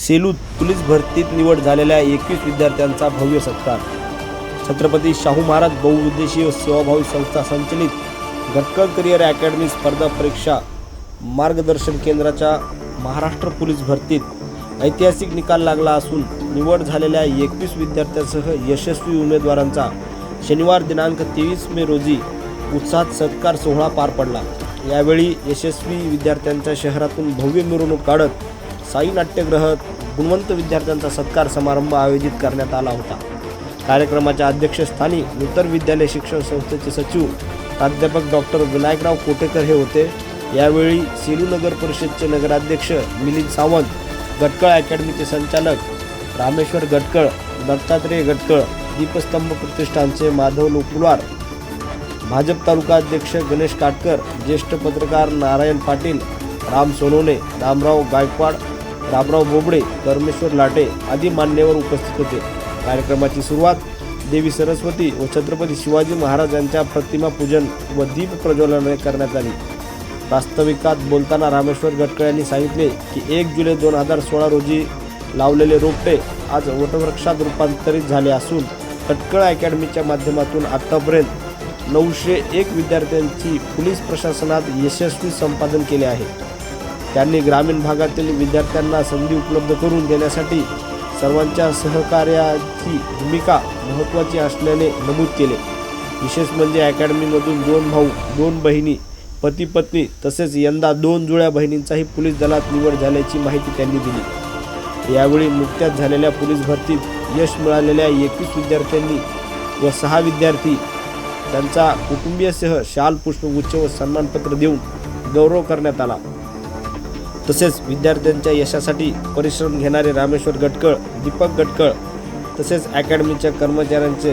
सेलूत police भरतीत निवड झालेल्या 21 विद्यार्थ्यांचा भव्य सत्कार। छत्रपती शाहू महाराज बहुउद्देशीय सेवाभावी संस्था संचलित गटकळ करिअर अकॅडमी स्पर्धा परीक्षा मार्गदर्शन केंद्राच्या महाराष्ट्र पोलीस भरतीत ऐतिहासिक निकाल लागला असून निवड झालेल्या 21 विद्यार्थ्यांसह यशस्वी उमेदवारांचा शनिवार दिनांक 23 मे रोजी उत्साहात सत्कार सोहळा पार पडला। यावेळी यशस्वी विद्यार्थ्यांच्या शहरातून भव्य मिरवणूक काढत साई नाट्यगृहात गुणवंत विद्यार्थ्यांचा सत्कार समारंभ आयोजित करण्यात आला होता। कार्यक्रमाच्या अध्यक्षस्थानी नूतन विद्यालय शिक्षण संस्थेचे सचिव प्राध्यापक डॉक्टर विनायकराव कोटेकर हे होते। यावेळी सेलू नगर परिषदचे नगराध्यक्ष मिलिंद सावंत, गटकळ अकॅडमीचे संचालक रामेश्वर गटकळ, दत्तात्रेय गटकळ, दीपस्तंभ प्रतिष्ठानचे माधव लोकुलार, भाजप तालुका अध्यक्ष गणेश काटकर, ज्येष्ठ पत्रकार नारायण पाटील, राम सोनवणे, रामराव गायकवाड, रामराव बोबडे, परमेश्वर लाटे आदी मान्यवर उपस्थित होते। कार्यक्रमाची सुरुवात देवी सरस्वती व छत्रपती शिवाजी महाराज यांच्या प्रतिमा पूजन व दीप प्रज्वलनाने करण्यात आली। प्रास्ताविकात बोलताना रामेश्वर गटकळ यांनी सांगितले की 1 जुलै 2016 रोजी लावलेले रोपटे आज वटवृक्षात रूपांतरित झाले असून गटकळ अकॅडमीच्या माध्यमातून आतापर्यंत 901 विद्यार्थ्यांची पोलीस प्रशासनात यशस्वी संपादन केले आहे। त्यांनी ग्रामीण भागातील विद्यार्थ्यांना संधी उपलब्ध करून देण्यासाठी सर्वांच्या सहकार्याची भूमिका महत्त्वाची असल्याने नमूद केले। विशेष म्हणजे अकॅडमीमधून 2 भाऊ 2 बहिणी, पती पत्नी तसेच यंदा 2 जुळ्या बहिणींचाही पोलीस दलात निवड झाल्याची माहिती त्यांनी दिली। यावेळी नुकत्याच झालेल्या पोलीस भरतीत यश मिळालेल्या 21 विद्यार्थ्यांनी व 6 विद्यार्थी त्यांचा कुटुंबियासह शाल, पुष्पगुच्छ व सन्मानपत्र देऊन गौरव करण्यात आला। तसेच विद्यार्थ्यांच्या यशासाठी परिश्रम घेणारे रामेश्वर गटकळ, दीपक गटकळ तसेच अकॅडमीच्या कर्मचाऱ्यांचे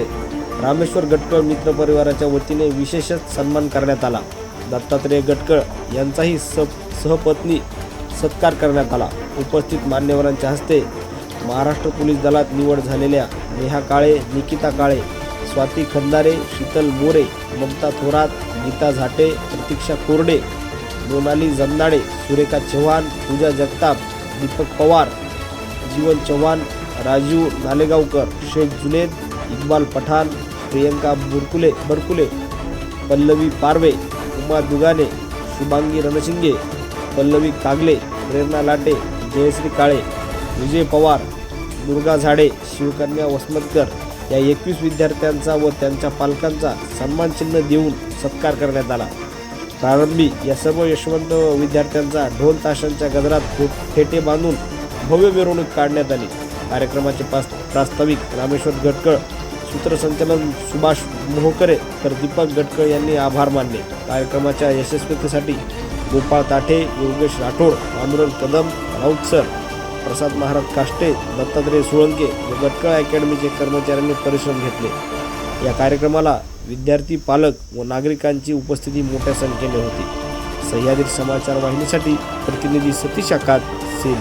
रामेश्वर गटकळ मित्र परिवाराच्या वतीने विशेषच सन्मान करण्यात आला। दत्तात्रेय गटकळ यांचाही सहपत्नी सत्कार करण्यात आला। उपस्थित मान्यवरांच्या हस्ते महाराष्ट्र पोलीस दलात निवड झालेल्या नेहा काळे, निकिता काळे, स्वाती खंदारे, शीतल मोरे, ममता थोरात, गीता झाटे, प्रतीक्षा कोरडे, मोनाली जमनाडे, सुरेखा चव्हाण, पूजा जगताप, दीपक पवार, जीवन चव्हाण, राजीव नालेगावकर, शेख जुनेद, इक्बाल पठाण, प्रियंका बरकुले, पल्लवी पारवे, उमा दुगाने, शुभांगी रणशिंगे, पल्लवी कागले, प्रेरणा लाटे, जयश्री काळे, विजय पवार, दुर्गा झाडे, शिवकन्या वसमतकर या 21 विद्यार्थ्यांचा व त्यांच्या पालकांचा सन्मानचिन्ह देऊन सत्कार करण्यात आला। प्रारंभी या सर्व यशवंत विद्यार्थ्यांचा ढोल ताशांच्या गजरात फेटे बांधून भव्य मिरवणूक काढण्यात आली। कार्यक्रमाचे प्रास्ताविक रामेश्वर गटकळ, सूत्रसंचालन सुभाष मोहकरे तर दीपक गटकळ यांनी आभार मानले। कार्यक्रमाच्या यशस्वीतेसाठी गोपाळ ताठे, योगेश राठोड, पांडुरंग कदम, राऊत सर, प्रसाद महाराज काष्टे, दत्तात्रेय सोळंके व गटकळ अकॅडमीचे कर्मचाऱ्यांनी परिश्रम घेतले। या कार्यक्रमाला विद्यार्थी, पालक व नागरिकांची उपस्थिती मोठ्या संख्येने होती। सह्याद्री समाचार वाहिनीसाठी प्रतिनिधी सतीश आकात, सेलू।